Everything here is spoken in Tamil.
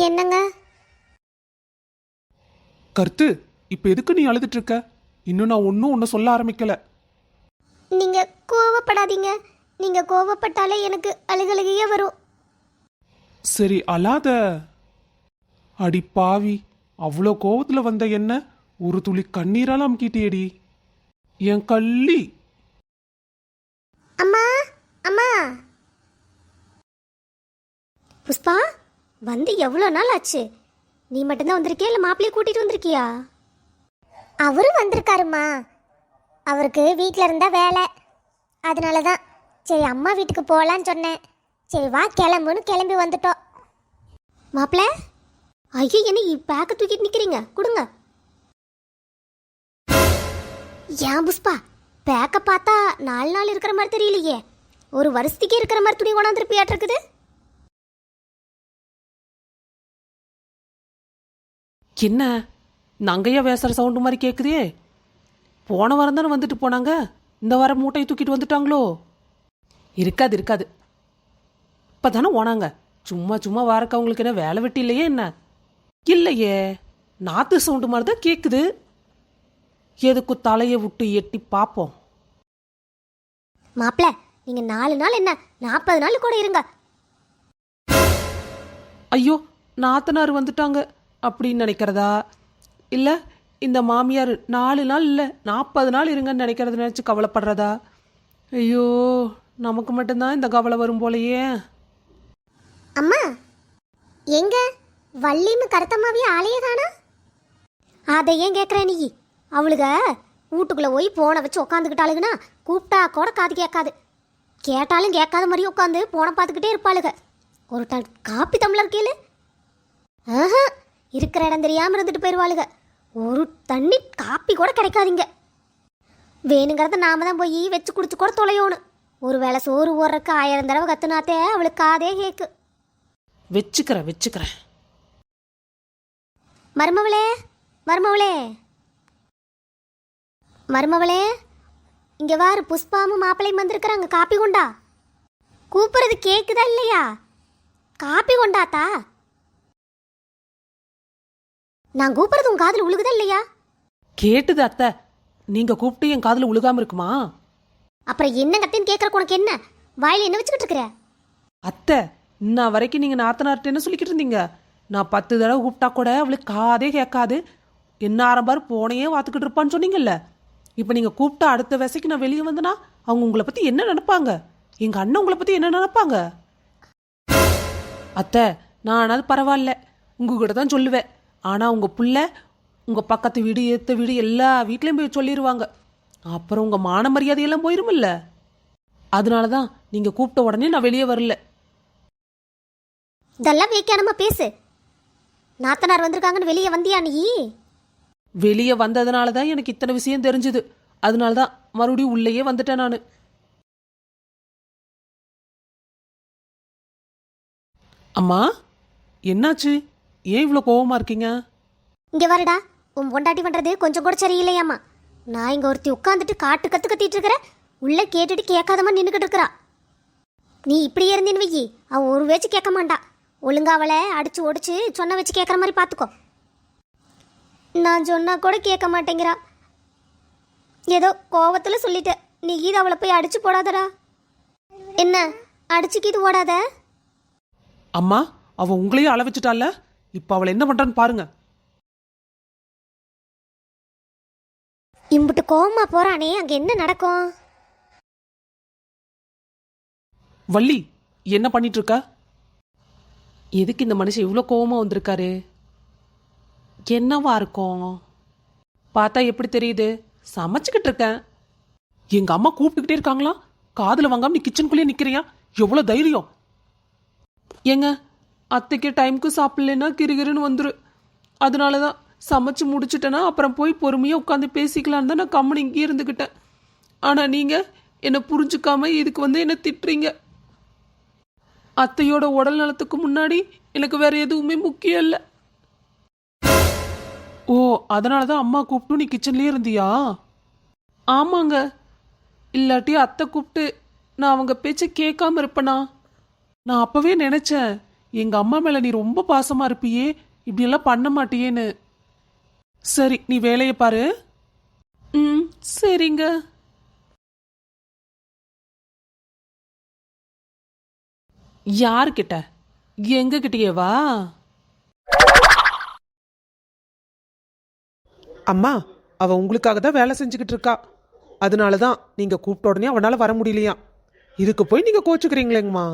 என்னங்க? கருத்து, இப்ப எதுக்கு நீ அழுதுட்டு இருக்க? இன்னும் நான் ஒன்னும் சொல்ல ஆரம்பிக்கல. நீங்க கோவப்படாதீங்க. நீங்க கோவப்பட்டாலே எனக்கு அழுகழுகையே வரும். சரி, அழாத. அடி பாவி, அவ்வளோ கோவத்துல வந்த என்ன ஒரு துளி கண்ணீரால அமுக்கிட்டியடி என் கள்ளி. அம்மா, அம்மா. புஷ்பா, வந்து எவ்வளோ நாள் ஆச்சு? நீ மட்டும்தான் வந்திருக்கியா இல்லை மாப்பிள்ளையை கூட்டிட்டு வந்திருக்கியா? அவரும் வந்திருக்காருமா. அவருக்கு வீட்டில் இருந்தா வேலை, அதனால தான் சரி அம்மா வீட்டுக்கு போகலான்னு சொன்னேன். சரி வா கிளம்புன்னு கிளம்பி வந்துட்டோம். மாப்பிள்ள, ஐயோ என்ன பேக்க தூக்கிட்டு நிற்கிறீங்க? கொடுங்க. ஏன் புஷ்பா, பேக்க பார்த்தா 4 நாள் இருக்கிற மாதிரி தெரியலையே. ஒரு வருஷத்துக்கே இருக்கிற மாதிரி துணி கொண்டாந்துருப்பியாட்டு இருக்குது. என்ன நங்கையா பேசுகிற சவுண்டு மாதிரி கேட்குதே? போன வாரம் தானே வந்துட்டு போனாங்க, இந்த வாரம் மூட்டையை தூக்கிட்டு வந்துட்டாங்களோ? இருக்காது இருக்காது, இப்போ தானே போனாங்க. சும்மா சும்மா வாரக்கு அவங்களுக்கு என்ன வேலை வெட்டி இல்லையே என்ன? இல்லையே, நாற்று சவுண்டு மாதிரி தான் கேட்குது. எதுக்கு தலையை விட்டு எட்டி பார்ப்போம். மாப்பிள்ள, நீங்க 4 நாள் என்ன 40 நாள் கூட இருங்க. ஐயோ, நாத்தனார் வந்துட்டாங்க அப்படின்னு நினைக்கிறதா, இல்லை இந்த மாமியார் 4 நாள் இல்லை 40 நாள் இருங்கன்னு நினைக்கிறத நினச்சி கவலைப்படுறதா? ஐயோ, நமக்கு மட்டும்தான் இந்த கவலை வரும் போலையே. அம்மா, எங்க வள்ளின்னு கருத்தம்மாவே ஆளையே காணா? அதை ஏன் கேட்குற நீ? அவளுக வீட்டுக்குள்ளே போய் போனை வச்சு உட்காந்துக்கிட்டாளுங்கன்னா கூப்பிட்டா கூட காது கேட்காது. கேட்டாலும் கேட்காத மாதிரி உட்காந்து போனை பார்த்துக்கிட்டே இருப்பாளுக. ஒரு டன் காப்பி டம்ளர் கேளு. ஆஹா, இருக்கிற இடம் தெரியாமல் இருந்துட்டு போயிடுவாளுக. ஒரு தண்ணி காப்பி கூட கிடைக்காதீங்க. வேணுங்கிறத நாம தான் போய் வச்சு குடிச்சு கூட தொலையோணும். ஒரு வேளை சோறு ஓடுறக்கு 1000 தடவை கத்துனாத்தே அவளுக்கு காதே கேக்கு. வச்சுக்கிறேன். மருமவளே, மருமவளே, மருமவளே, இங்க வாரு. புஷ்பாமும் மாப்பிள்ளையும் வந்திருக்கிறாங்க. காப்பி கொண்டா. கூப்பிடுறது கேக்குதா இல்லையா? காப்பி கொண்டாத்தா. நான் கூப்பிடுறது உன் காதுல உழுகுதா இல்லையா? கேட்டுது அத்தை, நீங்க கூப்பிட்டு என் காதுல உழுகாம இருக்குமா? அப்புறம் என்ன கத்தின்னு கேட்கறக்கு உனக்கு என்ன? வாயில என்ன வச்சுக்கிட்டு இருக்கிற? அத்தை, இன்ன வரைக்கும் நீங்க நாத்தனார்ட்ட என்ன சொல்லிக்கிட்டு இருந்தீங்க? நான் 10 தடவை கூப்பிட்டா கூட அவளுக்கு காதே கேட்காது, என்ன ஆரம்பாரு போனையே வாத்துக்கிட்டு இருப்பான்னு சொன்னீங்கல்ல. இப்போ நீங்கள் கூப்பிட்டா அடுத்த வயசுக்கு நான் வெளியே வந்தேன்னா அவங்க உங்களை பற்றி என்ன நினைப்பாங்க? எங்கள் அண்ணன் உங்களை பற்றி என்ன நினைப்பாங்க? அத்தை, நானாவது பரவாயில்ல, உங்ககிட்ட தான் சொல்லுவேன். ஆனால் உங்கள் புள்ள உங்கள் பக்கத்து வீடு ஏற்ற வீடு எல்லா வீட்லேயும் போய் சொல்லிடுவாங்க. அப்புறம் உங்கள் மான மரியாதையெல்லாம் போயிருமில்ல. அதனால தான் நீங்கள் கூப்பிட்ட உடனே நான் வெளியே வரல. இதெல்லாம் வைக்கானமா பேசு. நாத்தனார் வந்திருக்காங்கன்னு வெளியே வந்தியா நீ? வெளியே வந்ததுனால தான் எனக்கு இத்தனை விஷயம் தெரிஞ்சுது. அதனால தான் மறுபடியும் உள்ளேயே வந்துட்டேன் நான். அம்மா, என்னாச்சு? ஏன் இவ்வளோ கோவமா இருக்கீங்க? இங்க வரடா. உன் பொண்டாட்டி பண்றது கொஞ்சம் கூட சரியில்லையாம்மா. நான் இங்க ஒருத்தி உட்காந்துட்டு காட்டு கத்து கத்திட்டு இருக்கிற, உள்ள கேட்டுட்டு கேட்காதமா நின்றுக்கிட்டு இருக்கிறா. நீ இப்படியே இருந்தேன்னு வையி, அவன் ஒரு வேச்சு கேட்க மாட்டா. ஒழுங்கா அவளை அடிச்சு ஒடிச்சு சொன்ன வச்சு கேட்குற மாதிரி பார்த்துக்கோ. நான் சொன்னா கூட கேட்க மாட்டேங்கிறா. ஏதோ கோவத்தில் சொல்லிட்டேன். நீ கீது அவளை போய் அடிச்சு போடாதடா. என்ன அடிச்சு கீது ஓடாத. அம்மா, அவ உங்களையும் அள வச்சுட்டால, இப்போ அவளை என்ன பண்றான்னு பாருங்க. இம்புட்டு கோவமா போறானே, அங்க என்ன நடக்கும்? வள்ளி, என்ன பண்ணிட்டு இருக்க? எதுக்கு இந்த மனுஷன் இவ்வளோ கோவமா வந்திருக்காரு? என்னவா இருக்கும்? பார்த்தா எப்படி தெரியுது? சமைச்சுக்கிட்டு இருக்கேன். எங்க அம்மா கூப்பிட்டுக்கிட்டே இருக்காங்களா, காதுல வாங்காம நீ கிச்சனுக்குள்ளேயே நிக்கிறியா? எவ்வளோ தைரியம்! ஏங்க, அத்தைக்கு டைமுக்கு சாப்பிடலன்னா கிருகிருன்னு வந்துரு. அதனால தான் சமைச்சு முடிச்சுட்டேன்னா அப்புறம் போய் பொறுமையாக உட்காந்து பேசிக்கலான்னு தான் நான் கம்மனு இங்கே இருந்துக்கிட்டேன். ஆனால் நீங்கள் என்னை புரிஞ்சுக்காம இதுக்கு வந்து என்னை திட்டுறீங்க. அத்தையோட உடல் நலத்துக்கு முன்னாடி எனக்கு வேற எதுவுமே முக்கியம் இல்லை. ஓ, அதனால தான் அம்மா கூப்பிட்டு நீ கிச்சன்லேயே இருந்தியா? ஆமாங்க, இல்லாட்டி அத்தை கூப்பிட்டு நான் அவங்க பேச்சை கேட்காம இருப்பேனா? நான் அப்பவே நினைச்சேன், எங்க அம்மா மேல நீ ரொம்ப பாசமா இருப்பியே, இப்படியெல்லாம் பண்ண மாட்டியேன்னு. சரி, நீ வேலையை பாரு. ம், சரிங்க. யாருக்கிட்ட? எங்க கிட்டயேவா? அம்மா, அவ உங்களுக்காக தான் வேலை செஞ்சுக்கிட்டு இருக்கா. அதனால தான் நீங்க கூப்பிட்ட உடனே அவனால வர முடியலையா. இதுக்கு போய் நீங்க கோச்சுக்கிறீங்களேங்கம்மா.